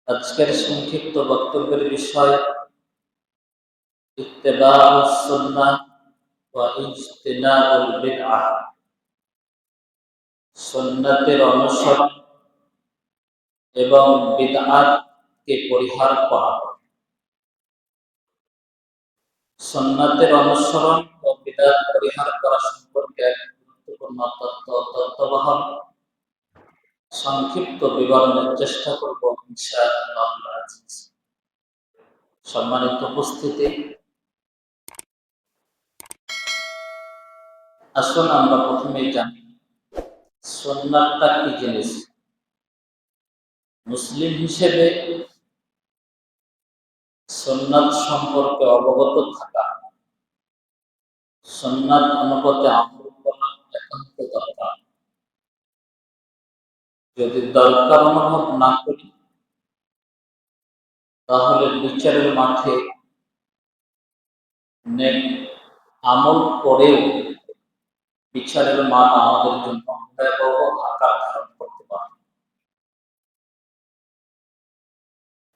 আজকের সংক্ষিপ্ত বক্তব্যের বিষয় ইত্তেবাউস সুন্নাহ ওয়া ইজতিনাবুল বিদআহ। সুন্নাতের অনুসরণ এবং বিদআতকে পরিহার করা। সুন্নাতের অনুসরণ ও বিদআত পরিহার করা সম্পর্কে এক গুরুত্বপূর্ণ তত্ত্বাবধান সংক্ষিপ্ত বিবরণের চেষ্টা করব ইনশাআল্লাহ। সম্মানিত উপস্থিতি, আসুন আমরা প্রথমেই জানি সুন্নাতটা কি জিনিস। মুসলিম হিসেবে সুন্নাত সম্পর্কে অবগত থাকা, সুন্নাত অনুপাতে আমল করা একান্ত দরকার। যদি দরকার অনুভব না করি, তাহলে বিচারের মাঠে আমল করেও বিচারের মাঠ আমাদের জন্য ভয়াবহ আকার ধারণ করতে পারে।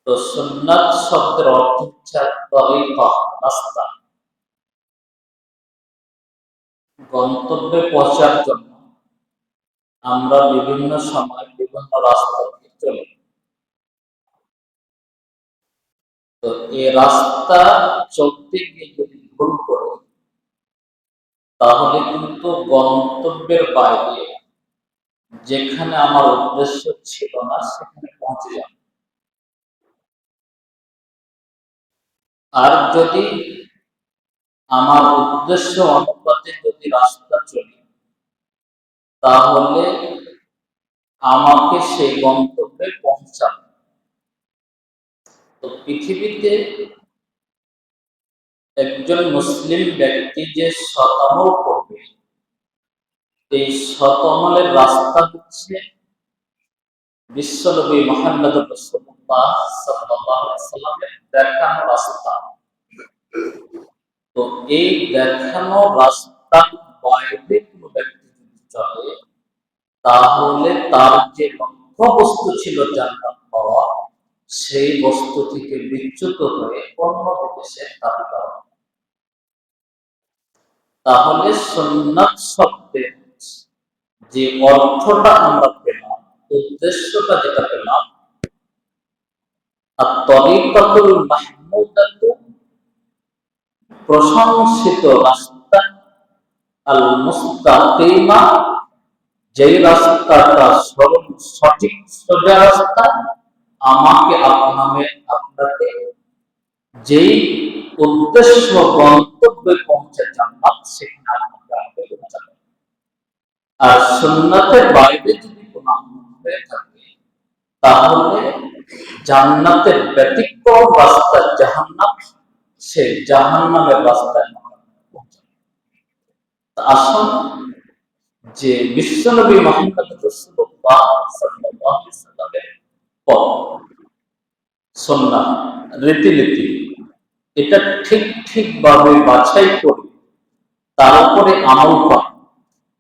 তো সুন্নাত শব্দের অর্থ হচ্ছে তরিকা, রাস্তা। গন্তব্যে পৌঁছার জন্য আমরা বিভিন্ন সময় বিভিন্ন রাস্তা দিয়ে চলি। তো এই রাস্তা চলতে গিয়ে যদি ভুল করি, তাহলে কিন্তু গন্তব্যের বাইরে, যেখানে আমার উদ্দেশ্য ছিল না, সেখানে পৌঁছে যাব। আর যদি আমার উদ্দেশ্য অনুপাতে যদি রাস্তা চলি, তাহলে আমাকে সেই গন্তব্যে পৌঁছাবে। তো পৃথিবীতে একজন মুসলিম ব্যক্তি যে সৎ আমল করবে, এই সৎ আমলের রাস্তা হচ্ছে বিশ্বনবী মুহাম্মদ রাসূলুল্লাহ সাল্লাল্লাহু আলাইহি ওয়াসাল্লামের দেখানো রাস্তা। তো এই দেখানো রাস্তার বাইরে কোনো ব্যক্তি যদি চলে, তাহলে তার যে লক্ষ্যবস্তু ছিল জান্নাত পাওয়া, সেই বস্তু থেকে বিচ্যুত হয়ে অন্য দিকে সে দাবি করা। তাহলে সুন্নাত শব্দের যে অর্থটা আমরা পেলাম, উদ্দেশ্যটা যেটা পেলাম, আত-তরিকাতুল মাহমুদাতু, প্রশংসিত রাস্তা, আল মুস্তাকিমা, যেই রাস্তাটা সরল সঠিক সোজা রাস্তা, আমাকে আপনাকে যেই উদ্দেশ্য গন্তব্যে পৌঁছে জান্নাত, সেখানে আপনাকে পৌঁছাবে। আর সুন্নাতের বাইরে যদি কোনো আমল হয়ে থাকে, তাহলে জান্নাতের ব্যতিক্রম রাস্তা জাহান্নাম, সেই জাহান্নামের রাস্তায় পৌঁছাবে। আসুন যে বিশ্বনবী মুহাম্মদ রাসূলুল্লাহ সাল্লাল্লাহু আলাইহি ওয়াসাল্লামের পথ, সুন্নাহ, রীতিনীতি, এটা ঠিকভাবে বাছাই করে তার উপরে আমল করা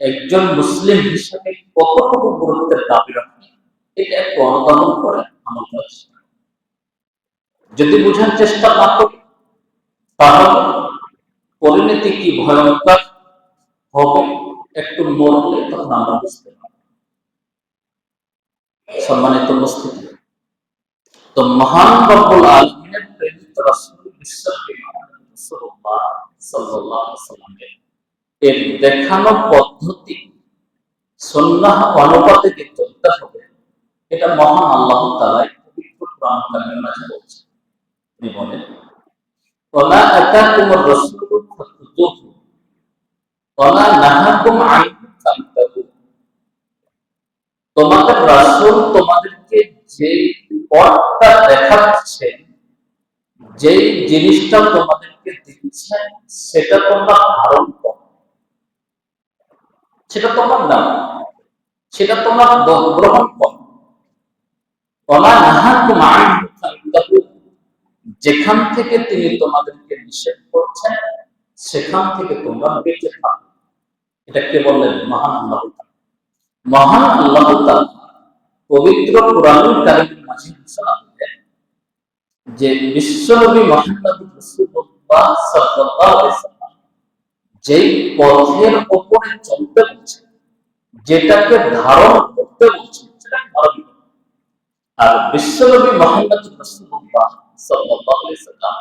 একজন মুসলিম হিসেবে কতটুকু গুরুত্বের দাবি রাখে, এটা একটু অনুধাবন করে আমল করা। যদি বোঝার চেষ্টা না করি, তাহলে পরিণতি কি ভয়ঙ্কর হবে, একটু মরলে তখন আমরা বুঝতে পারব। সম্মানিত উপস্থিতি, তো মহান রব্বুল আলামিনের প্রেরিত রাসূল বিশ্বনবী মুহাম্মদ রাসূলুল্লাহ সাল্লাল্লাহু আলাইহি ওয়াসাল্লামের এর দেখানো পদ্ধতি সুন্নাহ অনুপাতে যে চলতে হবে, এটা মহান আল্লাহ তাআলা পবিত্র কোরআন কারিমের মাঝে বলছেন। তিনি বলেন, ওয়ালা আতাকুমুর রাসূলু ফাখুযুহু ওয়ালা নাহাকুম আনহু ফান্তাহু। তোমাদের রাসূল তোমাদেরকে যে পথটা দেখাচ্ছেন, যে জিনিসটা তোমাদেরকে দিচ্ছেন, সেটা তোমরা ধারণ করো, সেটা তোমরা নাও, সেটা তোমরা গ্রহণ করো। ওয়ালা নাহাকুম আনহু ফান্তাহু, যেখান থেকে তিনি তোমাদেরকে নিষেধ করছেন, সেখান থেকে তোমরা বেঁচে থাকো। এটা কে বললেন? মহান আল্লাহ। মহান আল্লাহ তাআলা পবিত্র কোরআনুল কারীমের মাঝে ঘোষণা দিলেন, যে বিশ্বনবী মুহাম্মদ রাসূলুল্লাহ সাল্লাল্লাহু আলাইহি ওয়াসাল্লাম যেই পথের উপরে চলতে বলছে, যেটাকে ধারণ করতে বলছে, সেটা ধারণ করতে। আর বিশ্বনবী মুহাম্মদ রাসূলুল্লাহ সাল্লাল্লাহু আলাইহি ওয়াসাল্লাম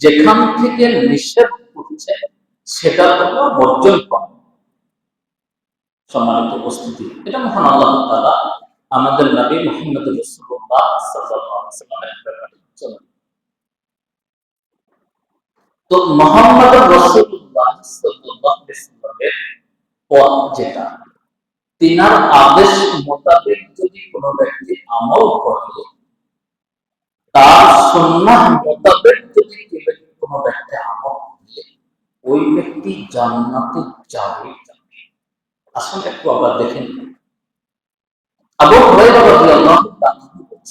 যেখান থেকে নিষেধ করছে সেটা তোমরা বর্জন করো। সম্মানিত উপস্থিতি, এটা মহান আল্লাহ তাআলা আমাদের নবী মুহাম্মদ রাসূলুল্লাহ সাল্লাল্লাহু আলাইহি ওয়াসাল্লামের ব্যাপারে বলেছেন। তো মুহাম্মদ রাসূলুল্লাহ সাল্লাল্লাহু আলাইহি ওয়াসাল্লামের পথ যেটা, তিনার আদেশ মোতাবেক যদি কোনো ব্যক্তি আমল করে, তার সুন্নাহ মোতাবেক যদি কোনো ব্যক্তি আমল করে, ওই ব্যক্তি জান্নাতে যাবে। আসলে একটু আবার দেখেন, আবু হুরায়রা রাদিয়াল্লাহু তাআলা বলেন,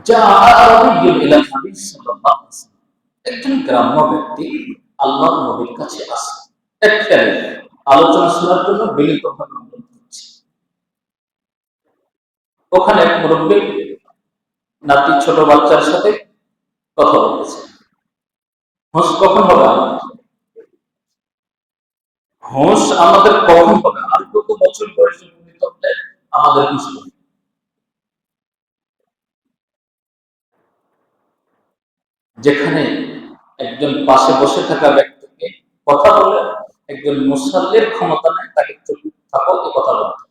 যা আরাবিয়্যুন ইলা নবী সাল্লাল্লাহু আলাইহি ওয়াসাল্লাম, একজন গ্রাম্য ব্যক্তি আল্লাহর নবীর কাছে আসে, একখানে আলোচনা শোনার জন্য বিনীতভাবে অনুরোধ করছে। ওখানে এক মুরব্বী নাতি ছোট বাচ্চার সাথে কথা বলতেছে। হোশ কখন হবে আমাদের? হোশ আমাদের কখন হবে? আর কত বছর বয়সে উপনীত হলে আমাদের হুঁশ হবে? যেখানে একজন পাশে বসে থাকা ব্যক্তিকে কথা বলে একজন মুসাল্লির ক্ষমতা নেই তাকে চুপ থাকো এ কথা বলতে।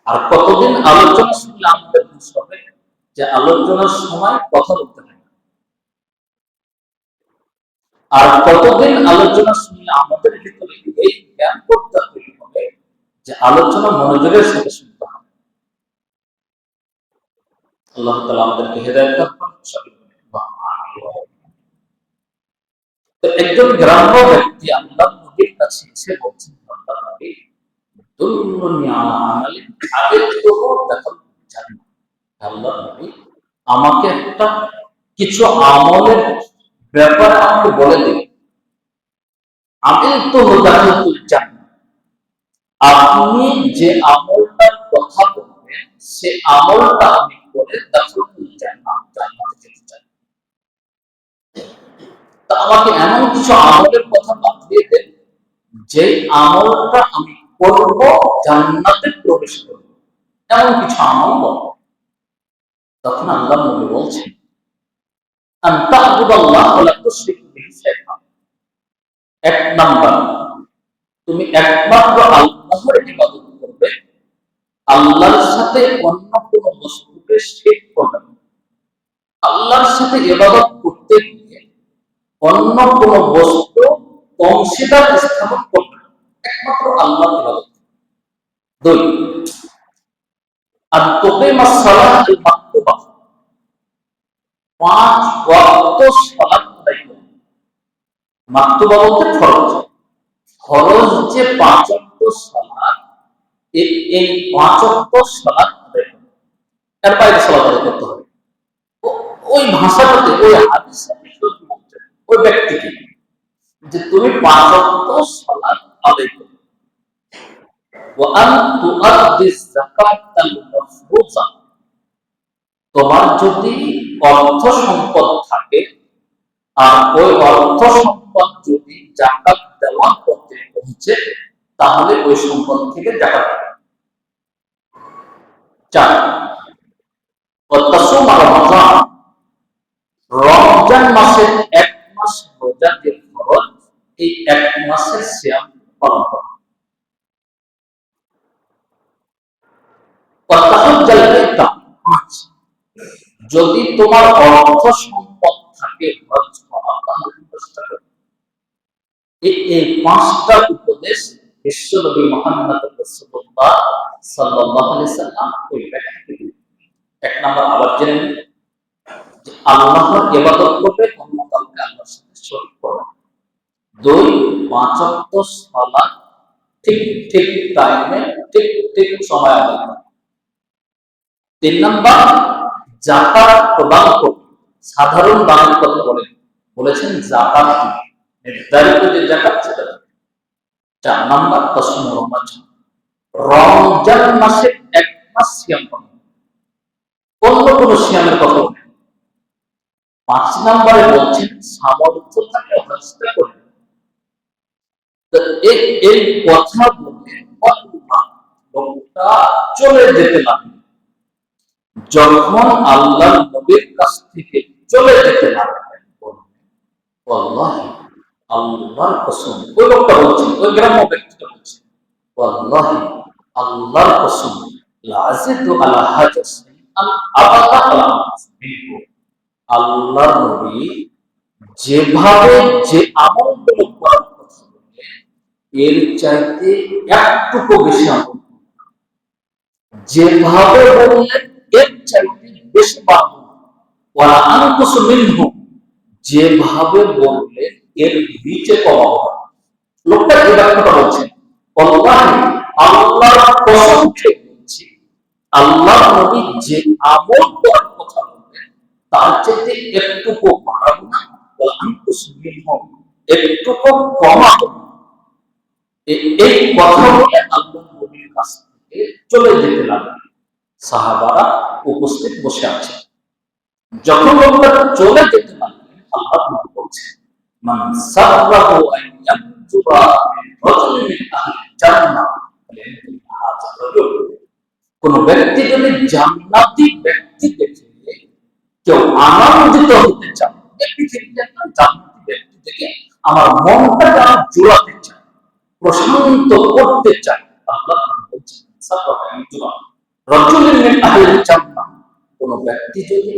আর কতদিন আলোচনা শুনলে আমাদের হুঁশ হবে যে আলোচনার সময় কথা বলতে হবে। আর কতদিন আলোচনা শুনলে আমাদের ভিতরে এই জ্ঞান করতে হবে যে আলোচনা মনোযোগের সাথে শুনতে হবে। আল্লাহ তাআলা আমাদেরকে হেদায়েত দান করুন। তো একজন গ্রাম্য ব্যক্তি আল্লাহর নবীর কাছে এসে বলছেন, আল্লাহর নবী, দুল্লুনি আলা আমালিন আবিদতুহু দাখাল জান্নাহ। আল্লাহর নবী, আমাকে একটা কিছু আমলের ব্যাপারে আমাকে বলে দিন। আবিদতুহু দাখালতুল জান্নাহ, আপনি যে আমলটার কথা বলবেন সে আমলটা আমি করে দাখালতুল জান্নাহ, জান্নাতে যেতে চাই। তা আমাকে এমন কিছু আমলের কথা বাতলিয়ে দেন যে আমলটা আমি করব জান্নাতে প্রবেশ করব, এমন কিছু আমল বলো। তখন আল্লাহর নবী বলছেন, আন তা'বুদাল্লাহ ওয়া লা তুশরিকু বিহি শাইআন। এক নাম্বার, তুমি একমাত্র আল্লাহর ইবাদত করবে, আল্লাহর সাথে অন্য কোনো বস্তুকে শিরক করবে না। আল্লাহর সাথে ইবাদত করতে গিয়ে অন্য কোনো বস্তু অংশীদার স্থাপন করবে না, একমাত্র আল্লাহর ইবাদত। দুই, আর তুকিমাস সালাতুল মাকতুবা, 5 ওয়াক্ত সালাত আদায় করবে। মাকতুবা বলতে ফরজ। ফরজ যে 5 ওয়াক্ত সালাত, এই 5 ওয়াক্ত সালাত আদায় করবে। এর বাইরে সালাত আদায় করতে হবে। ওই ভাষাটাতে ওই হাদিসে বলতে ওই ব্যক্তিকে যে তুমি 5 ওয়াক্ত সালাত আদায় করবে। ওয়া আন তুআদ্দিস যাকাতাল মাফরুযা, তোমার যদি অর্থ সম্পদ থাকে আর ওই অর্থ সম্পদ যদি যাকাত দেওয়া করতে পৌঁছে, তাহলে ওই সম্পদ থেকে যাকাত দেবে। 4, ওয়াতাসুম রমাদান, রমজান মাসের 1 মাস রোজা যে ফরজ, এই 1 মাসের সিয়াম পালন করা। ওয়াতাহাজ্জাল বাইতা, 5, যদি তোমার অর্থ সম্পদ থাকে হজ করা, তাহলে চেষ্টা করো। এই 5টা উপদেশ বিশ্বনবী মুহাম্মদ রাসূলুল্লাহ সাল্লাল্লাহু আলাইহি ওয়াসাল্লাম ওই ব্যক্তিকে দিলেন। 1 নাম্বার আবার জেনে নিন যে আল্লাহর ইবাদত করবে, অন্য কাউকে আল্লাহর সাথে শরীক করবে না। 2, 5 ওয়াক্ত সালাত ঠিক ঠিক টাইমে ঠিক ঠিক সময় আদায় করবে। 3 নাম্বার, যাকাত প্রদান করবে। সাধারণ দানের কথা বলেছেন যাকাত নির্ধারিত যে যাকাত সেটা। 4 নাম্বার, তাসুম রমাদান, রমজান মাসে 1 মাস সিয়াম পালন। অন্য কোন সিয়ামের কথা বলেন। 5 নম্বরে বলছেন সামর্থ্য থাকলে হজটা করবে। এই কথা বলে লোকটা চলে যেতে লাগলো। যখন আল্লাহ নবীর কাছ থেকে চলে যেতে লাগলেন, ওয়াল্লাহি আল্লাহর কসম, ওই লোকটা বলছে, ওই গ্রাম্য ব্যক্তিটা বলছে, ওয়াল্লাহি আল্লাহর কসম, লাযিদু আলা হাজা শাইআন আবাদা আলা আসবিহু। আল্লাহর নবী যেভাবে যে আমলগুলো করার কথা বললেন, এর চাইতে একটুকু বেশি আমল যেভাবে বললেন এর চাইতে বেশি পাবো। ওয়ালা আনকুসু মিনহু, যেভাবে বললেন এর নিচে কম হবে। লোকটা এই ব্যাখ্যাটা বলছেন, আল্লাহি আল্লাহর কসম খেয়ে বলছি, আল্লাহ নবী যে আমল করার কথা বললেন তার চাইতে একটুকু বাড়াবো না, ওয়ালা আনকুসু মিনহু, একটুকু কমাবো। এই কথা বলে আল্লাহ নবীর কাছ থেকে চলে যেতে লাগলেন। সাহাবারা উপস্থিত বসে আছে। যখন লোকটা চলে যেতে লাগলেন, আল্লাহ নবী বলছেন, মান সাররাহু আন ইয়ানজুরা রাজুলুন মিন আহলিল জান্নাহ, হাযা রাজুল, কোন ব্যক্তি যদি জান্নাতি ব্যক্তি দেখে কেউ আনন্দিত হতে চায়, এই পৃথিবীতে একটা জান্নাতি ব্যক্তি দেখে আমার মনটা যেন জোড়াতে চায়, প্রশান্ত করতে চায়, আল্লাহ বলছেন সাররাহু আন ইয়ানজুরা রাজুলুন মিন আহলিল জান্নাহ, কোন ব্যক্তি যদি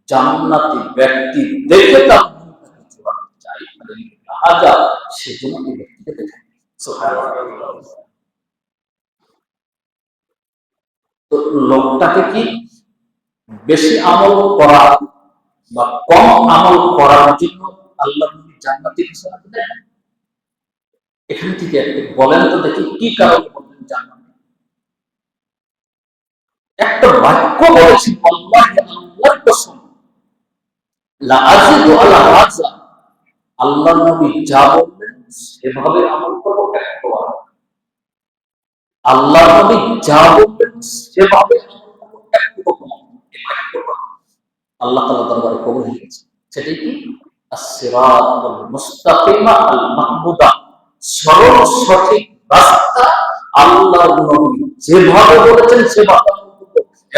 জান্নাতি ব্যক্তি দেখে তার মনটাকে জোড়াতে চায়, হাজা, সেজন্য এই ব্যক্তিকে দেখে। সুবহানাল্লাহ। তো লোকটাকে কি বেশি আমল করা বা কম আমল করার জন্য আল্লাহ নবী জান্নাতি ঘোষণা দিলেন? এখান থেকে বলেন তো দেখি কি কারণে বললেন জান্নাতি? একটা বাক্য বলেছি, আল্লাহি আল্লাহর কসম, লা আজিদু আলা হাযা, আল্লাহ নবী যা বললেন সেভাবে আমল করব একবার। আল্লাহ নবী যা বললেন সেভাবে আমল করব একবার। আল্লাহ তাআলা দরবারে কবুল হয়ে গেছে। সেটাই কি? as-siratul মুস্তাকিমা আল মাহমুদা, সরল সঠিক রাস্তা। আল্লাহ নবী যেভাবে বলেছেন সেভাবে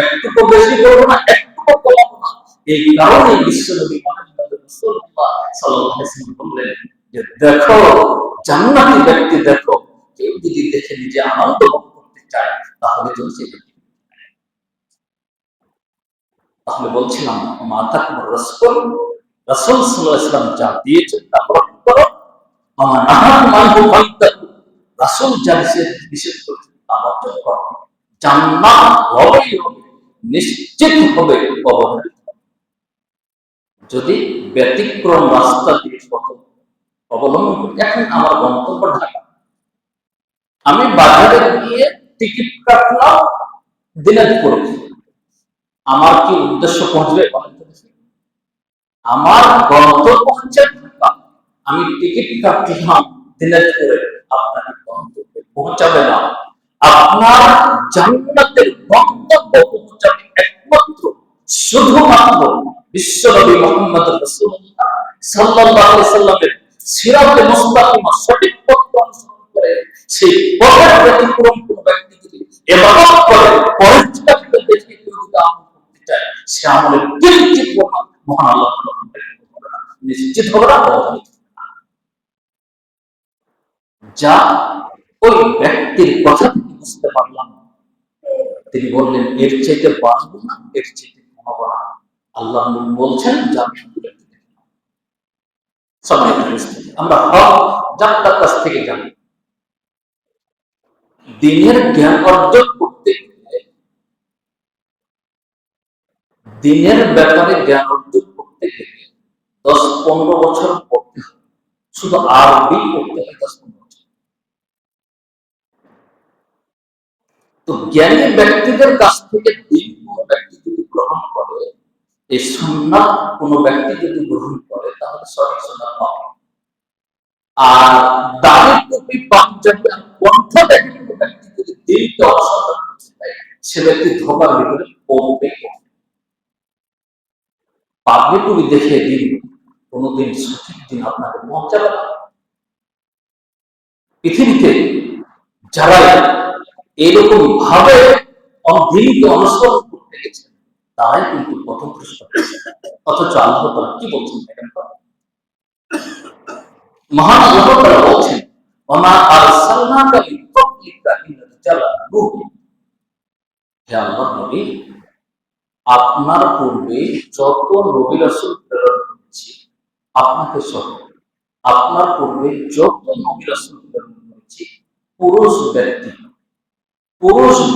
একটুকু বেশি করবো না, একটুকু কমাবো না। এই কারণে বিশ্ব নবী মুহাম্মদ রাসূলুল্লাহ সাল্লাল্লাহু আলাইহি ওয়াসাল্লাম বললেন যে দেখো জান্নাতি ব্যক্তি দেখো, কেউ যদি দেখে নিজে আনন্দ ভোগ করতে চায় তাহলে তো সে, তাহলে বলছিলাম মাতাকুম রাসূল, রাসূল সাল্লাল্লাহু আলাইহি ওয়াসাল্লাম যা দিয়েছেন তা গ্রহণ করো, আমার নাহার মানহু ফাত্তাকু, রাসূল যা নিষেধ করেছেন তা বর্জন করো। জান্নাত হবেই হবে, নিশ্চিত হবে অবশ্যই। যদি ব্যতিক্রম রাস্তা দিয়ে পথ অবলম্বন করি, এখন আমার গন্তব্য ঢাকা, আমি বাজারে গিয়ে টিকিট কাটলাম দিনাজপুরে, আমার কি উদ্দেশ্য পৌঁছবে? আমার গন্তব্য হচ্ছে ঢাকা, আমি টিকিট কাটলাম দিনাজপুরে, আপনার গন্তব্যে পৌঁছাবে না। আপনার জান্নাতের গন্তব্য পৌঁছাবে একমাত্র শুধুমাত্র বিশ্বনবী মুহাম্মদ রাসূলুল্লাহ সাল্লাল্লাহু আলাইহি সাল্লামের সিরাতে মুস্তাকিমা সঠিক পথ অনুসরণ করে। সেই পথের ব্যতিক্রম কোন ব্যক্তি যদি ইবাদত করে, পরিচিত দেখে কেউ যদি আমল করতে চায়, সে আমলের কিঞ্চিত মহান আল্লাহ নিশ্চিত হবে না, যা ওই ব্যক্তির কথা থেকে বুঝতে পারলাম। তিনি বললেন এর চাইতে বাড়বো না, এর চাইতে কমাবো না। আল্লাহ বলছেন আমরা হক যাত্রার কাছ থেকে জানি, দিনের জ্ঞান অর্জন করতে গেলে, দিনের ব্যাপারে জ্ঞান অর্জন করতে গেলে 10-15 বছর পড়তে হবে, শুধু আরবি পড়তে হয় 10-15 বছর। তো জ্ঞানী ব্যক্তিদের কাছ থেকে দিন কোন ব্যক্তি যদি গ্রহণ করে, এই সুন্নাত কোন ব্যক্তি যদি গ্রহণ করে, তাহলে সঠিক সুন্নাত পাবে। আর দাড়ি টুপি পাঞ্জাবি আর কণ্ঠ দেখে কোন ব্যক্তি যদি দিনকে অসাধারণ করতে চায়, সে ব্যক্তি ধোকার ভিতরে পড়বে। পাগড়ি টুপি দেখিয়ে দিন, কোনোদিন সঠিক দিন আপনাকে পৌঁছাবে না। পৃথিবীতে যারা এরকম ভাবে দিনকে অনুসরণ করতে গেছেন তারাই কিন্তু পথভ্রষ্ট। অথচ আল্লাহ তাআলা কি বলছেন দেখেন তো, মহান আল্লাহ তাআলা বলছেন, ওমা আরসালনাকা মিন ক্বাবলিকা ইল্লা রিজালান নূহি। হে আল্লাহর নবী, আপনার পূর্বে যত নবী রাসূল প্রেরণ করেছি আপনাকে সহ, আপনার পূর্বে যত নবী রাসূল প্রেরণ করেছি পুরুষ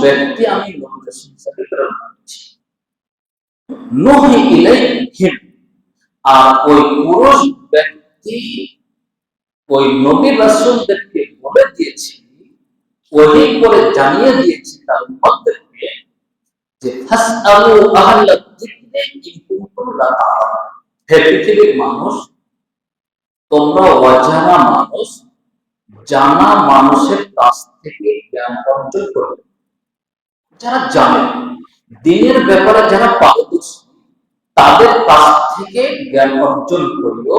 ব্যক্তি আমি নবী রাসূল হিসেবে প্রেরণ করেছি। নূহি ইলাইহিম, আর ওই পুরুষ ব্যক্তি ওই নবী রাসূলদেরকে বলে দিয়েছি, ওহী করে জানিয়ে দিয়েছি তার উম্মতদেরকে যে ফাসআলু আহলা যিকরি ইন কুনতুম লা তা'লামুন। হে পৃথিবীর মানুষ, তোমরা অজানা মানুষ, জানা মানুষের কাছ থেকে জ্ঞান অর্জন করবে। যারা জানে দিনের ব্যাপারে, যারা পারদর্শী, তাদের কাছ থেকে জ্ঞান অর্জন করিও,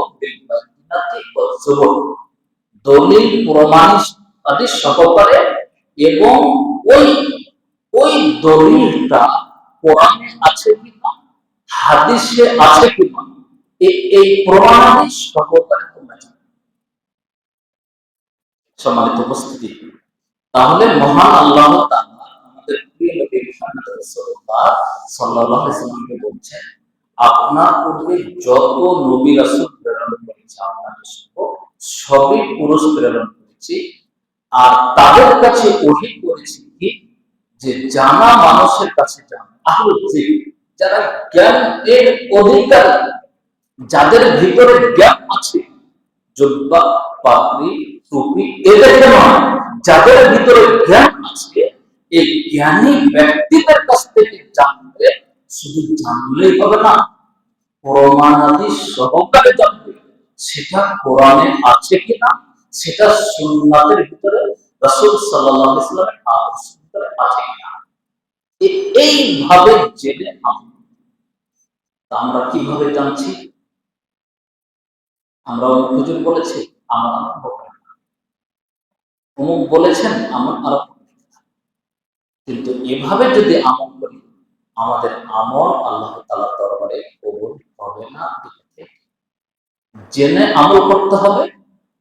দলিল প্রমাণ আদি সহকারে, এবং ওই ওই দলিলটা কোরআনে আছে কিনা, হাদিসে আছে কিনা, এই প্রমাণাদি সহকারে তোমরা জানো। সম্মানিত উপস্থিতি, তাহলে মহান আল্লাহ তাআলা আমাদের প্রিয় নবী মুহাম্মদ রাসূলুল্লাহ সাল্লাল্লাহু আলাইহি ওয়াসাল্লামকে বলছেন, আপনার পূর্বে যত নবী রাসূল প্রেরণ করেছি আপনাদের সবই পুরুষ প্রেরণ করেছি, আর তাদের কাছে ওহী করেছি কি, যে জানা মানুষের কাছে জানা, আহলুল যিকর, যারা জ্ঞান এর অধিকারী, যাদের ভিতরে জ্ঞান আছে, জুব্বা, পাগড়ি, টুপি, এদেরকে নয়, যাদের ভিতরে জ্ঞান আছে, এই জ্ঞানী ব্যক্তিদের কাছ থেকে জানবে। শুধু জানলেই হবে না, প্রমাণাদি সহকারে জানবে, সেটা কোরআনে আছে কিনা, সেটা সুন্নাতের ভিতরে, রাসূল সাল্লাল্লাহু আলাইহি ওয়াসাল্লামের আদর্শের ভিতরে আছে কিনা, এইভাবে জেনে আমরা কিভাবে জানছি? আমরা হুজুর বলেছি আমার অমুক বলেছেন আমার আরো, কিন্তু এভাবে যদি আমল করি, আমাদের আমল আল্লাহ তাআলার দরবারে কবুল হবে না। জেনে আমল করতে হবে,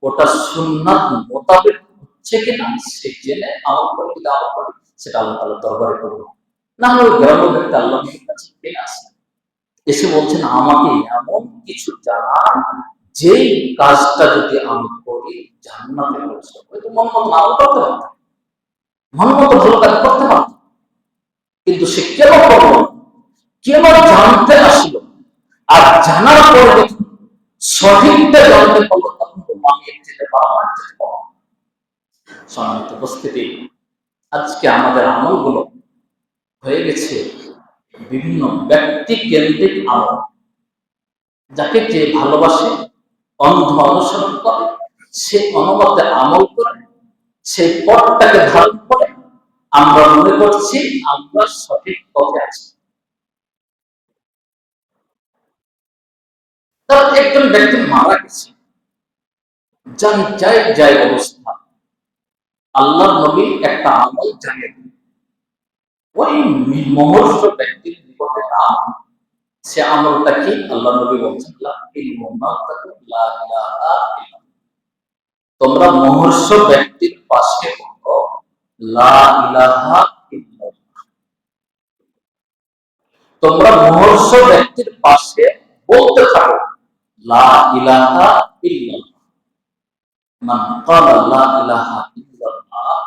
ওটা সুন্নাত মোতাবেক হচ্ছে কিনা সে জেনে আমল করে, যদি আমল করে সেটা আল্লাহ তাআলার দরবারে কবুল হবে না। হলে গ্রামের ব্যক্তি আল্লাহর কাছে পেয়ে আসে, এসে বলছেন আমাকে এমন কিছু জানা, যেই কাজটা যদি আমি করি জান্নাতে পৌঁছাবো। মন মতো আমল করতে পারতাম, মন মতো ভালো কাজ করতে পারতাম, কিন্তু সে কেন করলো, কেন জানতে আসলো, আর জানার পরে যখন সঠিকটা জানতে পারলো তখন তো মামিয়ে যেতে পারবো। সম্মানিত উপস্থিতি, আজকে আমাদের আমলগুলো হয়ে গেছে বিভিন্ন ব্যক্তি কেন্দ্রিক আমল, যাকে যে ভালোবাসে, অন্ধ অনুসরণ করে, সে অনুমতে আমল করে, সেই পথটাকে ধারণ করে আমরা মনে করছি আমরা সঠিক পথে আছি। তার একজন ব্যক্তি মারা গেছে, যাই অবস্থা, আল্লাহর নবী একটা আমল জানিয়ে দিলেন, ওই মুমূর্ষ ব্যক্তির নিকটে আমল, সে আমলটা কি? আল্লাহ নবী বলছেন, তোমরা মুমূর্ষ ব্যক্তির পাশে বলো লা ইলাহা ইল্লাল্লাহ। তোমরা মুমূর্ষ ব্যক্তির পাশে বলতে থাকো লা ইলাহা ইল্লাল্লাহ। মান ক্বালা লা ইলাহা ইল্লাল্লাহ,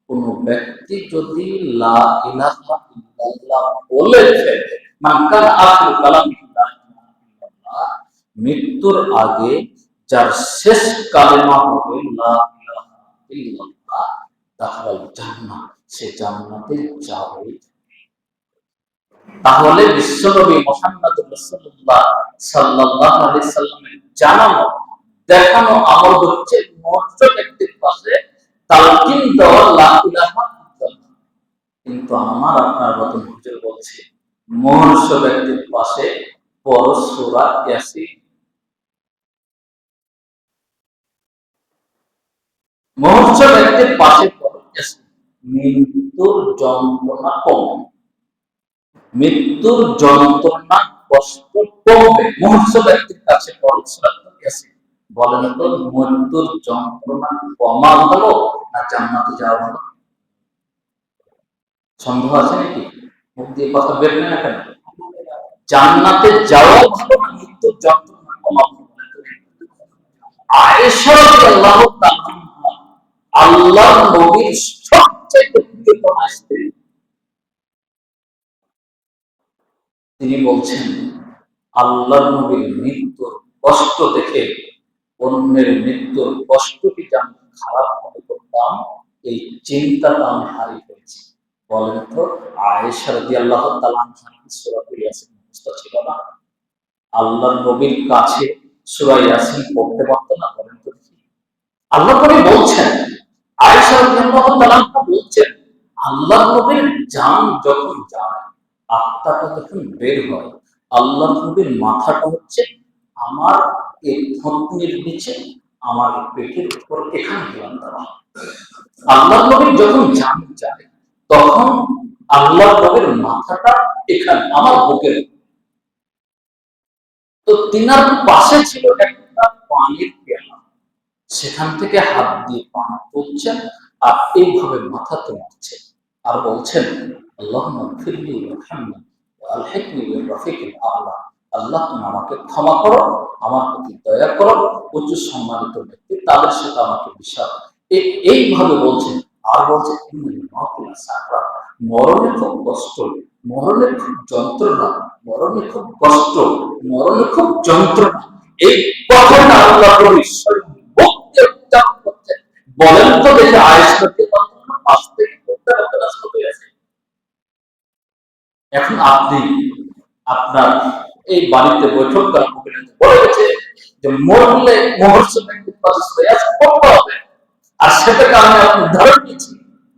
কোন ব্যক্তি যদি লা ইলাহা ইল্লাল্লাহ বলে ফেলে, মান কান আখিরু কালামি লা ইলাহা ইল্লাল্লাহ, মৃত্যুর আগে যার শেষ কালেমা হবে লা ইলাহা ইল্লাল্লাহ, দাখালাল জান্নাহ, সে জান্নাতে যাবে। তাহলে বিশ্বনবী মুহাম্মদ রাসূলুল্লাহ সাল্লাল্লাহু আলাইহি সাল্লামের জানানো দেখানো আমল হচ্ছে মুমূর্ষ ব্যক্তির পাশে তালকিন দেওয়া লা ইলাহা ইল্লাল্লাহ। কিন্তু আমার আপনার মতন হুজুর বলছে মুমূর্ষ ব্যক্তির পাশে পড়ো সূরা ইয়াসিন। মুমূর্ষ ব্যক্তির পাশে পড়ো ইয়াসিন, মৃত্যুর যন্ত্রণা কমবে, মৃত্যুর যন্ত্রণা কষ্ট কমবে। মুমূর্ষ ব্যক্তির কাছে পড়ো সূরা ইয়াসিন। বলেন তো, মৃত্যুর যন্ত্রণা কমা ভালো না জান্নাতে যাওয়া ভালো? সন্দেহ আছে নাকি? মুখ দিয়ে কথা বের না কেন? জান্নাতে যাওয়া ভালো না মৃত্যুর যন্ত্রণা কমা ভালো? আয়েশা রাদিয়াল্লাহু তাআলা আল্লাহর নবীর সবচেয়ে প্রিয়তম স্ত্রী, তিনি বলছেন আল্লাহর নবীর মৃত্যুর কষ্ট দেখে অন্যের মৃত্যুর কষ্টকে যেমন খারাপ মনে করতাম, এই চিন্তাটা আমি হারিয়ে ফেলেছি। বলেন তো, আয়েশা রাদিয়াল্লাহু তাআলা সূরা ইয়াসিন মুখস্থ ছিল না? আল্লাহর নবীর কাছে সূরা ইয়াসিন পড়তে পারতো না? বলেন তো। আল্লাহ নবী বলছেন, আয়েশা রাদিয়াল্লাহু তাআলা বলছেন, আল্লাহর নবীর জান যখন যায়, আত্মাটা যখন বের হয়, আল্লাহর নবীর মাথাটা হচ্ছে আমার এই থুতনির নিচে, আমার পেটের উপর এখানে হেলান দেওয়া। আল্লাহর নবীর যখন জান যায়, তখন আল্লাহর নবীর মাথাটা এখানে আমার বুকের। তো তিনার পাশে ছিল একটা পানির পেয়ালা, সেখান থেকে হাত দিয়ে পান করছেন আর এইভাবে মাথা তুলছে আর বলছেন, আল্লাহুম্মা গফিরলি ওয়ারহামনি ওয়ালহিকনি বির-রাফিকিল আ'লা। আল্লাহ, তুমি আমাকে ক্ষমা করো, আমার প্রতি দয়া করো, উচ্চ সম্মানিত ব্যক্তি তাদের সাথে আমাকে বিশাল। এইভাবে বলছেন আর বলছেন, মরণে খুব কষ্ট, মরণে খুব যন্ত্রণা, মরণে খুব কষ্ট, মরণে খুব যন্ত্রণা। এই কথাটা আল্লাহ ঈশ্বর বলেন তো দেখে, আয়েশাকে পাশ থেকে করতে হয়েছে। এখন আপনি আপনার এই বাড়িতে বৈঠক করা বলে গেছে যে মরলে মুহূর্ত ব্যক্তির পাশে করতে হবে, আর সেটাকে আমি আপনি ধরে নিয়েছি।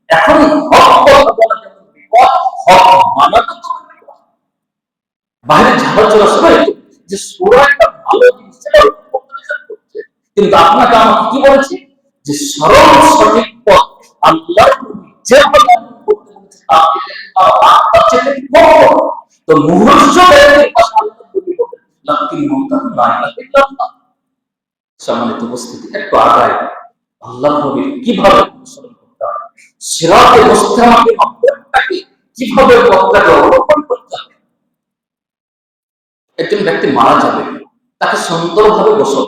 এখন হক কথা বলা যেমন বিপদ, হক মানাটা তো বাইরে ঝাড়া চলা সবাই যে সূরা একটা ভালো জিনিস করছে, কিন্তু আপনাকে আমাকে কি বলেছি যে সরল সঠিক পথ আল্লাহ যেভাবে করতে বলেছে তার চেয়ে বড়। তো মুহূর্ত ব্যক্তির পাশে আল্লাহ বলি বলেন লাকিন মুনতাহা লা ইলাহা ইল্লাল্লাহ। সম্মানিত উপস্থিতি, একটু আগায় আল্লাহ নবীর কিভাবে অনুসরণ করতে হবে, সিরাতে মুস্তাকিমকে মাপকাঠি কিভাবে পথটাকে অবলম্বন করতে হবে। একজন ব্যক্তি মারা যাবে, তাকে সুন্দরভাবে গোসল,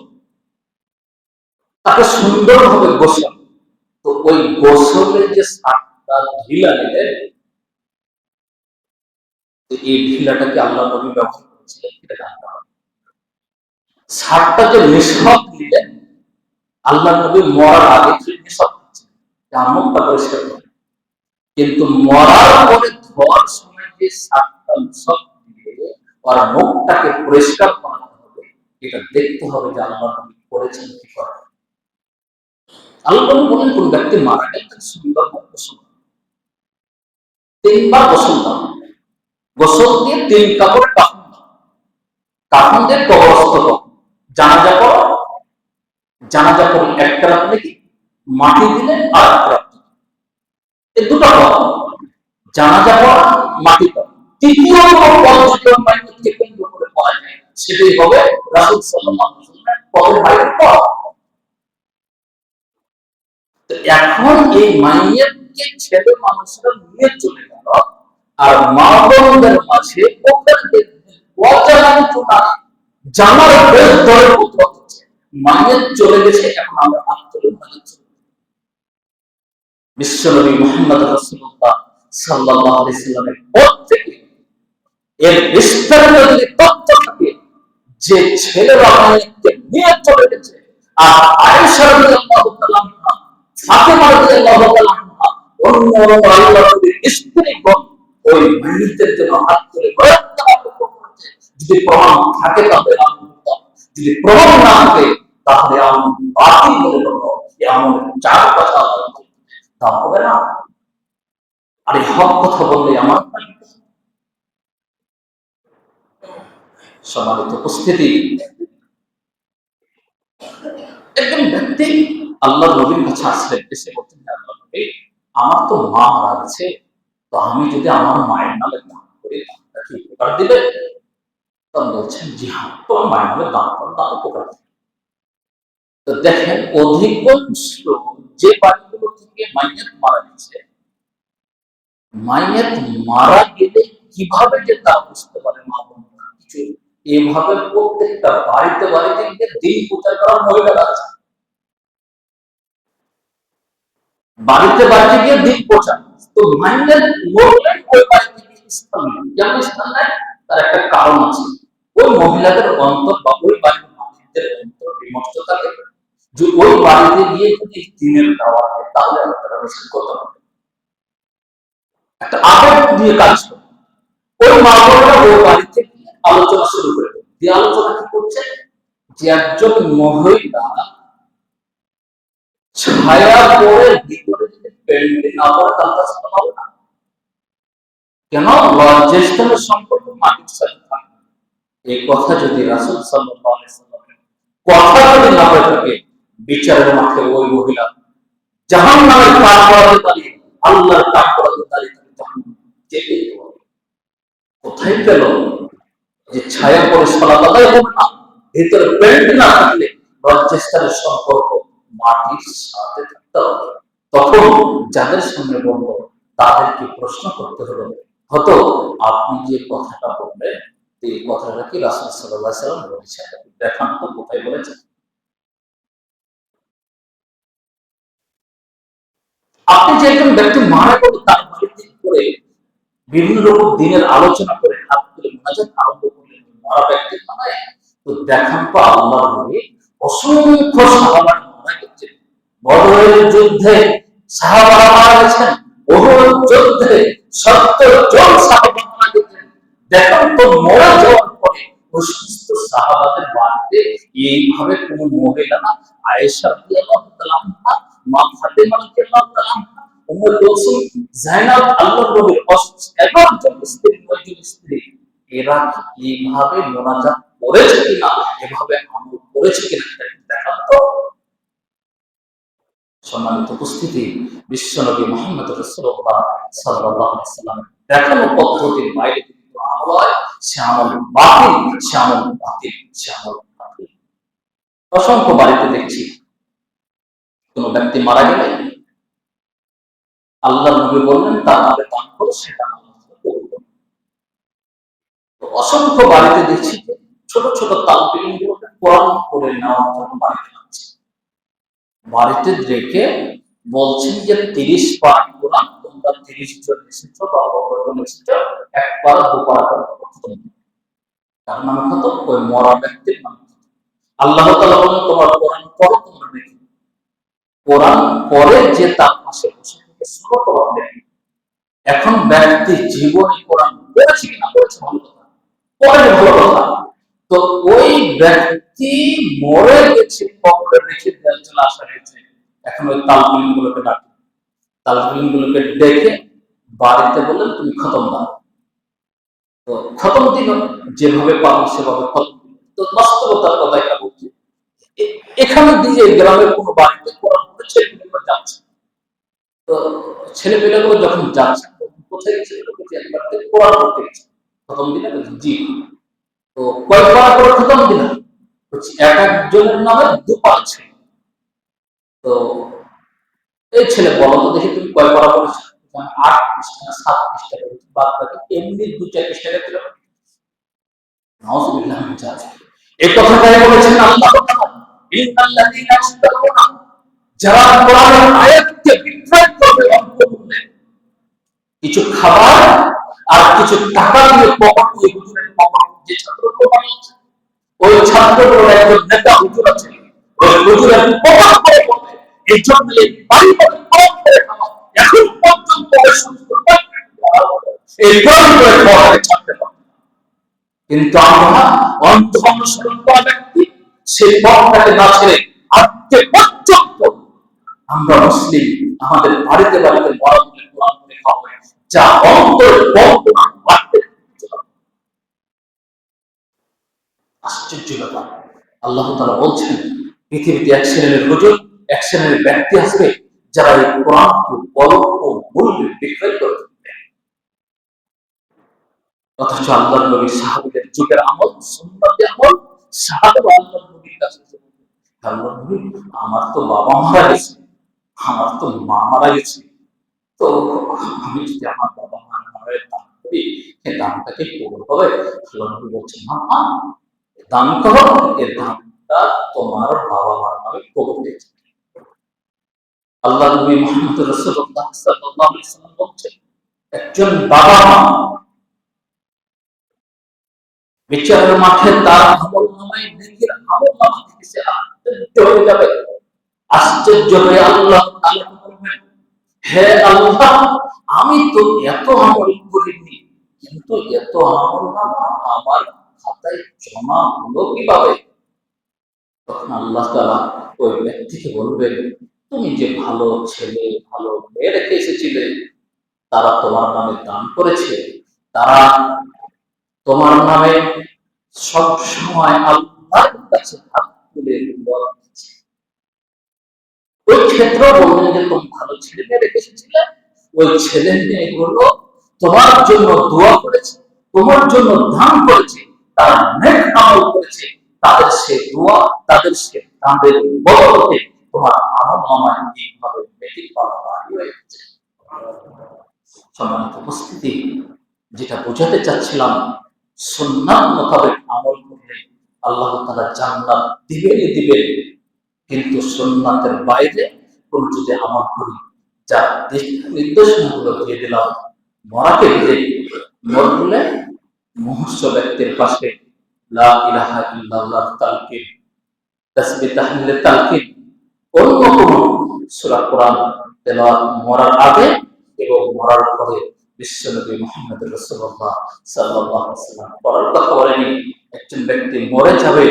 তাকে সুন্দরভাবে গোসল। তো ওই গোসলের যে সাতটা ঢিলা নিলেন, এই ঢিলাটাকে আল্লাহ নবী ব্যবহার করেছিলেন, এটা জানতে হবে। সাতটা যে নিষ্পাপ নিলেন, আল্লাহ নবী মরার আগে নিষ্পাপ দিচ্ছেন মুখটা পরিষ্কার করেন, কিন্তু মরার পরে ধোয়ার সময় যে সাতটা নিষ্পাপ দিয়ে আর মুখটাকে পরিষ্কার করাতে হবে, এটা দেখতে হবে যে আল্লাহ নবী করেছেন কি করেন। আল্লাহ বলেন, কোন ব্যক্তি মারা গেলে তাকে সুন্দর গোসল, 3 বার গোসল দাও, গোসল দিয়ে 3 কাপড়ে কাফন দাও, কাফন দিয়ে কবরস্থ দাও, জানাজা করো, জানাজা করে একটা রাত নাকি মাটি দিলে আর একটা রাত, এই দুটো পথ, জানাজা করা, মাটি করা। তৃতীয় কোনো পথ যদি মাইয়াতকে কেন্দ্র করে করা যায়, সেটাই হবে রাসূল সাল্লাল্লাহু আলাইহি ওয়াসাল্লামের পথের বাইরের পথ। এখন এই মাইয়াতকে ছেলে মানুষরা নিয়ে চলে গেল, আর মা বোনদের মাঝে ওখানে অজানা জানার বেশ দরে কোথাও হচ্ছে, মাইয়াত চলে গেছে, এখন আমরা হাত তুলে মাইয়াত চলে। বিশ্বনবী মুহাম্মদ রাসূলুল্লাহ সাল্লাল্লাহু আলাইহি ওয়াসাল্লামের পথ থেকে এর বিস্তারিত যদি তথ্য থাকে যে ছেলেরা মাইয়াতকে নিয়ে চলে গেছে, আর আয়েশা রাদিয়াল্লাহু তাআলা আনহা, ফাতেমা রাদিয়াল্লাহু তাআলা আনহা, অন্য আল্লাহর স্ত্রীগণ ওই মাইয়াতের জন্য হাত তুলে করেছে। যদি প্রমাণ থাকে তাহলে আনন্দ, যদি প্রমাণ না থাকে তাহলে আমি বাতিল বলে নেবো, এমন 4 কথা তা হবে না। আর এই হক কথা বললে আমার সম্মানিত উপস্থিতি, একজন ব্যক্তি আল্লাহ নবীর কাছে আসলেন, এসে বলতেন, আল্লাহ নবী, আমার তো মা মারা গেছে, তো আমি যদি আমার মায়ের নামে দান করি দানটা কি উপকার দিবে? তখন বলছেন, জি হ্যাঁ, তোমার মায়ের নামে দান করেন, তা উপকার দিবে। তো দেখেন, অধিকাংশ যে বাড়িগুলো থেকে মাইয়াত মারা গেছে, মাইয়াত মারা গেলে কিভাবে যে তা বুঝতে পারে মা বোনরা কিছু, এভাবে প্রত্যেকটা বাড়িতে বাড়িতে গিয়ে দিন প্রচার করার মহিলারা আছে। বাড়িতে বাড়িতে গিয়ে দিন প্রচার। তো মাইন্ডের মহিলার ওই বাড়িতে গিয়ে স্থান নেয়, যেমন স্থান নেয় তার একটা কারণ আছে। ওই মহিলাদের অন্তর বা ওই বাড়ির মালিকদের অন্তর বিমর্ষ থাকে যে ওই বাড়িতে গিয়ে যদি দিনের দাওয়াত দেয় তাহলে তারা রিসিভ করতে পারবে, একটা আবেগ দিয়ে কাজ করে। ওই মা বোনেরা ওই বাড়িতে গিয়ে আলোচনা শুরু করে দেয়। যে আলোচনা কি করছে, যে একজন মহিলা ছায়া পরে ভিতরে যদি প্যান্টি না পরে তাহলে তার সাথে হবে না। কেন? লজ্জাস্থানের সম্পর্ক মাটির সাথে থাকে। এই কথা যদি রাসূল সাল্লাল্লাহু আলাইহি ওয়াসাল্লামের কথা যদি না হয়ে থাকে, বিচারের মাঠে ওই মহিলা জাহান্নামের কাঠ করাতে দাঁড়িয়ে আল্লাহর কাঠ করাতে দাঁড়িয়ে জাহান্নামে যেতে হবে। কোথায় গেল যে ছায়া পরে সালাত আদায় হবে না, ভিতরে প্যান্ট না থাকলে লজ্জাস্থানের সম্পর্ক মাটির সাথে থাকতে হবে। তখন যাদের সামনে বলবো তাদেরকে প্রশ্ন করতে হলো, হতো আপনি যে কথাটা বললেন এই কথাটা কি রাসূল সাল্লাল্লাহু আলাইহি ওয়াসাল্লাম বলেছেন? দেখান তো কোথায় বলেছেন। আপনি যে একজন ব্যক্তি মারা গেল তার বাড়িতে করে বিভিন্ন রকম দিনের আলোচনা করে হাত তুলে মোনাজাত আরম্ভ করলেন মারা ব্যক্তির নামে, তো দেখান তো আল্লাহর নবী অসংখ্য সাহাবা মারা গেছেন। বদরের যুদ্ধে সাহাবারা মারা গেছেন, উহুদ যুদ্ধে 70 জন সাহাবা মারা গেছেন। দেখান তো মরে যাওয়ার পরে ওই সমস্ত সাহাবাদের বাড়িতে এইভাবে কোন মহিলা না, আয়েশা রাদিয়াল্লাহু তাআলা আনহা, মা ফাতেমা রাদিয়াল্লাহু তাআলা আনহা, উম্মে কুলসুম, যায়েনব, আল্লাহর নবীর 11 জন স্ত্রী, 9 জন স্ত্রী, এরা কি এইভাবে মোনাজাত করেছে কিনা, এভাবে আমল করেছে কিনা দেখান তো। সম্মানিত উপস্থিতি, বিশ্বনবী মুহাম্মদ রাসূলুল্লাহ সাল্লাল্লাহু আলাইহি ওয়াসাল্লাম দেখানো পদ্ধতির বাইরে কিন্তু আমল হয়, সে আমল বাতিল, সে আমল বাতিল, সে আমল বাতিল। অসংখ্য বাড়িতে দেখছি কোন ব্যক্তি মারা গেলে আল্লাহর নবী বললেন তার নামে দান করো, সেটা আল্লাহ কবুল করবেন। অসংখ্য বাড়িতে দেখছি ছোট ছোট তালবিল গুলোকে কোরআন করে নেওয়ার জন্য বাড়িতে আছে, বাড়িতে রেখে বলছেন যে 30 পারা কোরআন তোমরা 30 জন এসেছো বা জন এসেছো, এক পারা দু পারা করে খতম। তার নামে খতম, ওই মরা ব্যক্তির নামে খতম। আল্লাহ তাআলা বলেন তোমার কোরআন পড়ো, তোমরা দেখো কোরআন পরে যে তার পাশে বসে থেকে শুনো কোরআন দেখে। এখন ব্যক্তি জীবনে কোরআন পড়েছে কিনা, পড়েছে ভালো কথা, পড়ে ভালো কথা। তো ওই ব্যক্তি মরে গেছে, কবরে রেখে দেওয়া চলে আসা হয়েছে। এখন ওই তালবিল গুলোকে ডাকে, তালবিল গুলোকে ডেকে বাড়িতে বললেন তুমি খতম দাও। তো খতম দিল, যেভাবে পাবেন সেভাবে খতম দিল। তো বাস্তবতার কথা একটা বলছি, এখানে দিয়ে গ্রামের কোনো বাড়িতে কোরআন পড়ে ছেলেপেলেগুলো যাচ্ছে। তো ছেলেপেলেগুলো যখন যাচ্ছে কোথায় গেছে, একবার কোরআন পড়তে গেছে, খতম দিলে জি। তো কয় পারা করে খতম দিলাম, এক একজনের নামে 2 পারা ছিল। তো এই ছেলে বলো তো দেখি তুমি কয় পারা করেছো? 8 পৃষ্ঠা না 7 পৃষ্ঠা করেছি, বাদ বাকি এমনি 2-4 পৃষ্ঠা ছিল। নাউযুবিল্লাহ মিন যালিক। এই কথাটাই বলেছেন আল্লাহ তাআলা, ইন্নাল্লাযীনা ইয়াশতারুনা, যারা কোরআনের আয়াতকে বিক্রয় করবে অল্পমূল্যে, কিছু খাবার আর কিছু টাকা দিয়ে পকেট, ওই হুজুরের পকেট, যে ছাত্রগুলো বানিয়েছে ওই ছাত্রগুলোর একজন নেতা হুজুর আছে, ওই হুজুরের পকেট করে বলে এই জন্য এই বাড়ি করে কম করে খাওয়া এখন পর্যন্ত এই বাড়ি করে খাওয়াকে ছাড়তে পারে। কিন্তু আমরা অন্ধ অনুসরণ করা ব্যক্তি সেই পথটাকে না ছেড়ে আজকে পর্যন্ত আমরা মুসলিম, আমাদের বাড়িতে বাড়িতে বড় করে কোরআন করে খাওয়া হয়, যা অন্তরের বর্তমান বাড়তে। আশ্চর্য ব্যাপার। আল্লাহ তাআলা বলছেন পৃথিবীতে এক শ্রেণীর হুজুর, এক শ্রেণীর ব্যক্তি আসবে যারা এই কোরআনকে অল্প মূল্যে বিক্রয় করে দেবে। অথচ আল্লাহর নবী সাহাবীদের যুগের আমল, সুন্নতে আমল, সাহাবা আল্লাহর নবীর কাছে আল্লাহর নবী, আমার তো বাবা মারা গেছে, আমার তো মা মারা গেছে, তো আমি যদি আমার বাবা মা মায়ের দান করি, এই দানটাকে কবুল হবে? আল্লাহর নবী বলছেন, না, দান করো, এই দানটা তোমার বাবা মার নামে কবুল হয়ে যাবে। আল্লাহ নবী মুহাম্মদ রাসূলুল্লাহ সাল্লাল্লাহু আলাইহি ওয়াসাল্লাম বলছেন, একজন বাবা মা বিচারের মাঠে তার আমলনামায় নেকির আমলনামা থেকে সে আশ্চর্য হয়ে যাবে। আশ্চর্য হয়ে আল্লাহ তাআলা বলবেন, হে আল্লাহ, আমি তো এত আমল করিনি, কিন্তু এত আমলনামা আমার খাতায় জমা হলো কিভাবে? তখন আল্লাহ তাআলা ওই ব্যক্তিকে বলবেন, তুমি যে ভালো ছেলে ভালো মেয়ে রেখে এসেছিলে, তারা তোমার নামে দান করেছে, তারা তোমার নামে সব সময় আল্লাহর কাছে হাত তুলে দোয়া করছে। ওই ক্ষেত্র বললেন যে তুমি ভালো ছেলে মেয়ে রেখে এসেছিলে, ওই ছেলে মেয়েগুলো তোমার জন্য দোয়া করেছে, তোমার জন্য দান করেছে, তারা নেক আমল করেছে, তাদের সে দোয়া, তাদের সে দানের বদৌলতে তোমার আমলনামায় এইভাবে নেকি পাওয়া হয়ে যাচ্ছে। সম্মানিত উপস্থিতি, যেটা বোঝাতে চাচ্ছিলাম, সুন্নাত মোতাবেক আমল করলে আল্লাহ তাআলা জান্নাত দিবেনই দিবেন, কিন্তু সুন্নাতের বাইরে কোন যদি আমল করি, যা নির্দেশনাগুলো দিয়ে দিলাম, মরাকে দিয়ে মরলে মুহূর্ত ব্যক্তির পাশে লা ইলাহা ইল্লাল্লাহ তালকিন, তাসবিহ তাহলিলের তালকিন, অন্য কোন সূরা কোরআন তেলাওয়াত মরার আগে এবং মরার পরে বিশ্বনবী মুহাম্মদ রাসূলুল্লাহ সাল্লাল্লাহু আলাইহি ওয়াসাল্লাম পড়ার কথা বলেনি। একজন ব্যক্তি মরে যাবে,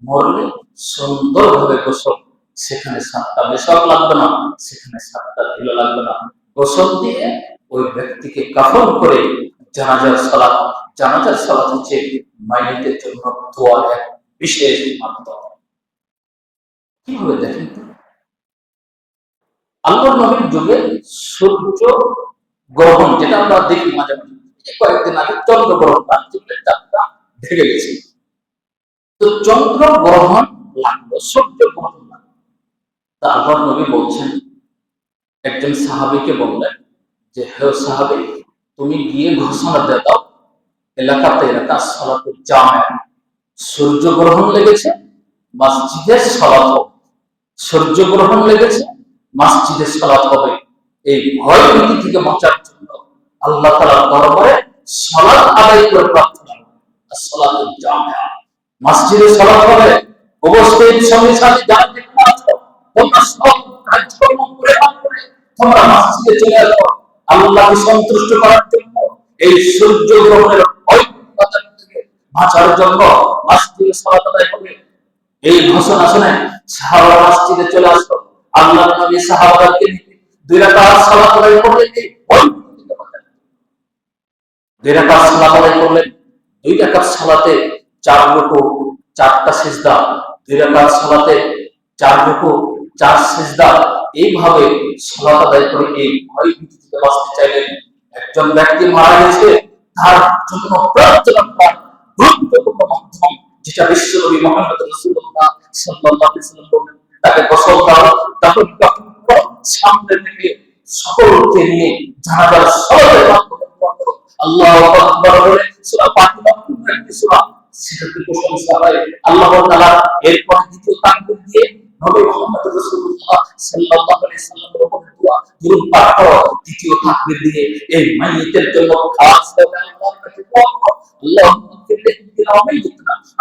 মরলে সুন্দরভাবে গোসল, সেখানে 7টা মেশক লাগবে না, সেখানে 7টা ধুলো লাগবে না, গোসল দিয়ে ওই ব্যক্তিকে কাফন করে জানাজার সালাত, জানাজার সালাত হচ্ছে মাইয়িতের জন্য দোয়ার এক বিশেষ মাধ্যম। কিভাবে দেখেন তো, আল্লাহর নবীর যুগে সূর্য গ্রহণ, যেটা আমরা দেখি মাঝে মাঝে, কয়েকদিন আগে চন্দ্র গ্রহণ, রাত্রিবেলা চাঁদটা ঢেকে গেছে, তো চন্দ্র গ্রহণ লাগলো, সূর্য গ্রহণ লাগলো। তা আল্লাহর নবী বলছেন, একজন সাহাবীকে বললেন যে, হে সাহাবী, তুমি গিয়ে ঘোষণা দিয়ে দাও এলাকাতে এলাকা সালাতুল জামিয়া, সূর্য গ্রহণ লেগেছে, মসজিদের সালাত হবে, সূর্য গ্রহণ লেগেছে, মসজিদের সালাত হবে। এই ভয় ভীতি থেকে বাঁচার জন্য আল্লাহ তাআলার দরবারে সালাত আদায় করে প্রার্থনা করো, সালাতুল জামিয়া, মসজিদে সালাত হবে। অবশ্যই সঙ্গে সাথে যারা যেখানে আছো, তোমরা সব কাজকর্ম করে তোমরা মসজিদে চলে আসো, আল্লাহকে সন্তুষ্ট করার জন্য, এই সূর্য গ্রহণের ভয় থেকে বাঁচার জন্য মসজিদে সালাত আদায় হবে। এই ঘোষণা শুনে সাহাবারা মসজিদে চলে আসলো। আল্লাহর নবী সাহাবাদেরকে 2 রাকাত সালাত আদায় করলেন, এই ভয় থেকে বাঁচার জন্য 2 রাকাত সালাত আদায় করলেন। 2 রাকাত সালাতে 4 রুকু 4টা সিজদা, 2 রাকাত সালাতে 4 রুকু 4 সিজদা, এইভাবে সালাত আদায় করে এই ভয় ভীতি থেকে বাঁচতে চাইলেন। একজন ব্যক্তি মারা গেছে, তার জন্য প্রার্থনা করার গুরুত্বপূর্ণ মাধ্যম, যেটা বিশ্বনবী মুহাম্মদ রাসূলুল্লাহ সাল্লাল্লাহু আলাইহি ওয়াসাল্লাম বলেন, তাকে গোসল দাও, তখন সামনে থেকে সকলকে নিয়ে জানাজার সালাতের মাধ্যমে দোয়া করো, আল্লাহু আকবার বলে সূরা ফাতিহা পড়ে একটি সূরা, সেটাকে প্রশংসা হয় আল্লাহ তাআলা। এরপর দ্বিতীয় তাকবীর দিয়ে নবী মুহাম্মদ রাসূলুল্লাহ সাল্লাল্লাহু আলাইহি ওয়াসাল্লামের উপর দোয়া দুরূদ পাঠ করো। তৃতীয় তাকবীর দিয়ে এই মাইয়িতের জন্য খাস করে আল্লাহর কাছে দোয়া করো,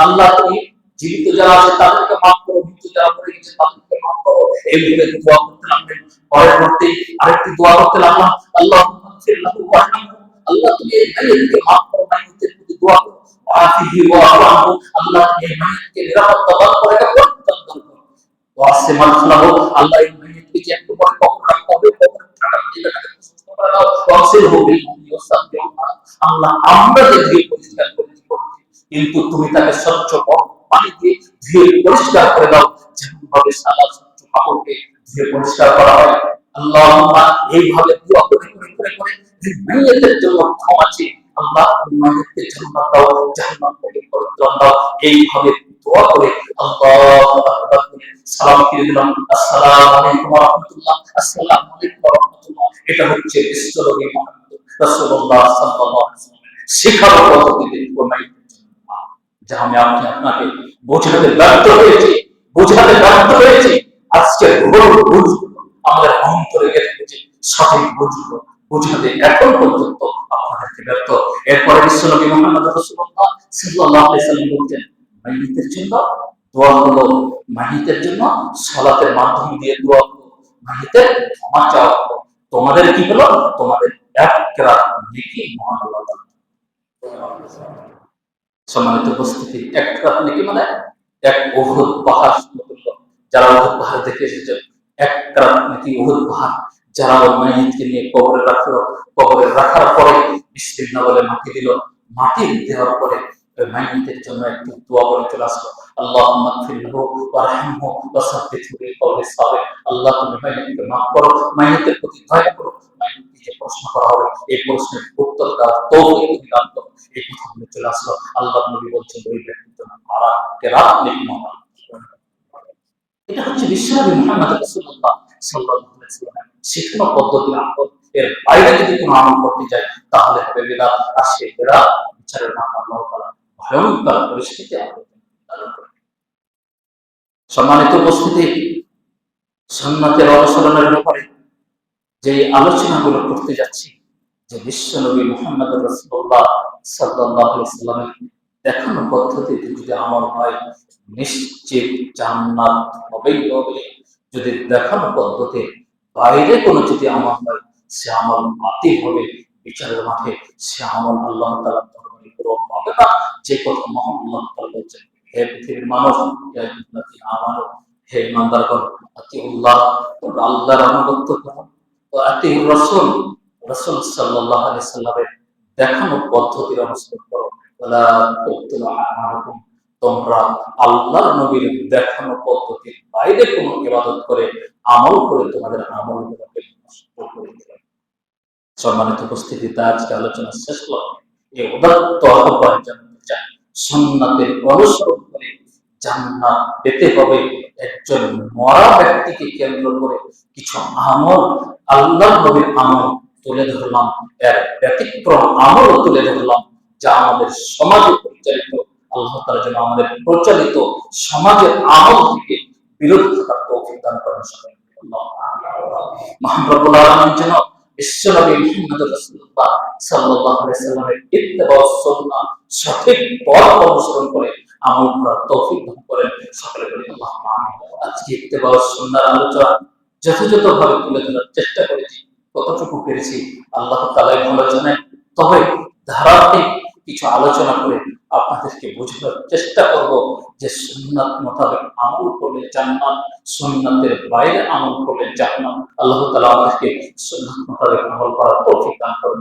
আল্লাহ তুমি জীবিত যারা আছে তাদেরকে মাফ করো, মৃত যারা মরে গেছে তাদেরকে মাফ করো, এইভাবে দোয়া করতে লাগলেন। পরবর্তী আরেকটি দোয়া করতে লাগলাম, আল্লাহুম্মা ফিরলাহু ওয়ারহামহু, আল্লাহ তুমি এই মাইয়িতকে মাফ করো, মাইয়িতের প্রতি দোয়া করো, ওয়াফিহি ওয়ারহামহু, আল্লাহ এই মাইয়িতকে নিরাপত্তা দান করে রাখো, ওয়াসি মাদখালাহু, আল্লাহ এই মাইয়িতকে যে একটু পরে কবর রাখতে হবে, কবর থাকার জায়গাটাকে প্রশস্ত করে দাও, ওয়াসিলহু বিল মুমিনি ওয়াসাববিহু, আল্লাহ আমরা যে দিয়ে পরিষ্কার করে, কিন্তু তুমি তাকে স্বচ্ছ করো, পানি দিয়ে ধুয়ে পরিষ্কার করে দাও, যেমন ভাবে সাদা কাপড়কে ধুয়ে পরিষ্কার করা হয়। আল্লাহুম্মা এইভাবে দোয়া করে করে করে করে মাইয়াতের জন্য ক্ষমা চেয়ে আল্লাহ মাইয়াতকে জান্নাত দাও, জাহান্নাম থেকে পরিত্রাণ দাও। এইভাবে দোয়া করে আল্লাহু আকবার সালাম ফিরে দিলাম, আসসালামু আলাইকুম ওয়া রাহমাতুল্লাহ, আসসালামু আলাইকুম ওয়া রাহমাতুল্লাহ। এটা হচ্ছে বিশ্বনবী মুহাম্মদ রাসূলুল্লাহ সাল্লাল্লাহু আলাইহি ওয়াসাল্লামের শিক্ষার পদ্ধতিতে যা আমি আপনাকে বোঝাতে ব্যর্থ হয়েছি, বোঝাতে ব্যর্থ হয়েছি। আজকে ভুল আমাদের অন্তরে গেছে, সঠিক বুঝলো বোঝাতে এখন পর্যন্ত আপনাদেরকে ব্যর্থ। এরপরে বিশ্বনবী মুহাম্মদ রাসূলুল্লাহ সাল্লাল্লাহু আলাইহি ওয়াসাল্লাম বলতেন, মাইয়িতের জন্য দোয়া হলো, মাইয়িতের জন্য সালাতের মাধ্যম দিয়ে দোয়া হলো, মাইয়িতের ক্ষমা চাওয়া হলো। তোমাদের কি হলো? তোমাদের এক রাত নেকি মহান আল্লাহ। সম্মানিত উপস্থিতি, এক রাত নেকি মানে এক উহুদ পাহাড় সমতুল্য। যারা উহুদ পাহাড় দেখে এসেছে, এক রাত নাকি উহুদ পাহাড়। যারা মাইয়িতকে নিয়ে কবরে রাখলো, কবরে রাখার পরে বিসমিল্লাহ বলে মাটি দিল, মাটি দেওয়ার পরে মাইয়িতের জন্য একটু দোয়া বলে চলে আসলো, আল্লাহুম্মা গফিরহু ওয়ারহামহু ওয়াসাব্বিতহু বিল কওলিস সাবিত। আল্লাহ তুমি মাইয়িতকে মাফ করো, মাইয়িতের প্রতি দয়া করো, মাইয়িতকে যে প্রশ্ন করা হবে এই প্রশ্নের উত্তর দেওয়ার তৌফিক তুমি দান করো। এই কথা বলে চলে আসলো। আল্লাহ নবী বলছেন, ওই ব্যক্তির জন্য মারা কেরাত নেকি মহান। এটা হচ্ছে বিশ্বনবী মুহাম্মদ রাসূলুল্লাহ সাল্লাল্লাহু আলাইহি ওয়াসাল্লাম শিখানো পদ্ধতি। আমল এর বাইরে যদি কোনো আমল করতে যায় তাহলে হবে বিদআত। আর সেই বিদআত বিচারের মাঠে আল্লাহ তাআলা ভয়ঙ্কর পরিস্থিতি সম্মানিত উপস্থিতি, সুন্নাতের অনুসরণের ব্যাপারে যে আলোচনাগুলো করতে যাচ্ছি, যে বিশ্বনবী মুহাম্মদ রাসূলুল্লাহ সাল্লাল্লাহু আলাইহি ওয়াসাল্লামের দেখানো পদ্ধতিতে যদি আমল হয় নিশ্চিত জান্নাত হবেই হবে। যদি দেখানো পদ্ধতি বাইরে কোনো যদি আমল হয় সে আমল বাতিল হবে, বিচারের মাঠে সে আমল আল্লাহ তাআলার দরবারে পূরণ হবে না। যে কথা মহান আল্লাহ তাআলা বলেছেন, হে পৃথিবীর মানুষ, হে ইমানদারগণ, আতিউল্লাহ, তোমরা আল্লাহর আনুগত্য করো, ও আতিউর রাসূল, রাসূল সাল্লাল্লাহু আলাইহি ওয়াসাল্লামের দেখানো পদ্ধতির অনুসরণ করো। ওয়ালা তুবতিলু আমালাকুম, তোমরা আল্লাহর নবীর দেখানো পদ্ধতির বাইরে কোনো ইবাদত করে আমল করে তোমাদের আমলগুলোকে নষ্ট করে দিবে। সম্মানিত উপস্থিতি, আজকে আলোচনা শেষ হলো। এই উদাত্ত আহ্বান জানাতে চাই, সুন্নাতের অনুসরণ করে জান্নাত পেতে হবে। একজন মরা ব্যক্তিকে কেন্দ্র করে কিছু আমল, আল্লাহর নবীর আমল তুলে ধরলাম, এর ব্যতিক্রম আমল তুলে ধরলাম যা আমাদের সমাজে পরিচালিত। আল্লাহ তাআলা যেন আমাদের প্রচলিত সমাজের আমল থেকে বিরত থাকার তৌফিক দান করেন। মহান রব্বুল আলামিন যেন বিশ্বনবী মুহাম্মদ রাসূলুল্লাহ সাল্লাল্লাহু আলাইহি ওয়াসাল্লামের ইত্তেবা সুন্নাহ সঠিক পথ অনুসরণ করে আমল করার তৌফিক দান করেন। সকলে বলি আল্লাহুম্মা আমিন। আজকে ইত্তেবা সুন্নাহর আলোচনা যথাযথভাবে তুলে ধরার চেষ্টা করেছি, কতটুকু পেরেছি আল্লাহ তাআলাই ভালো জানেন। তবে ধারাবাহিক কিছু আলোচনা করে আপনাদেরকে বোঝানোর চেষ্টা করব যে সুন্নাত মোতাবেক আমল করলে জান্নাত, সুন্নাতের বাইরে আমল করলে জাহান্নাম। আল্লাহ তাআলা আমাদেরকে সুন্নাত মোতাবেক আমল করার তৌফিক দান করুন।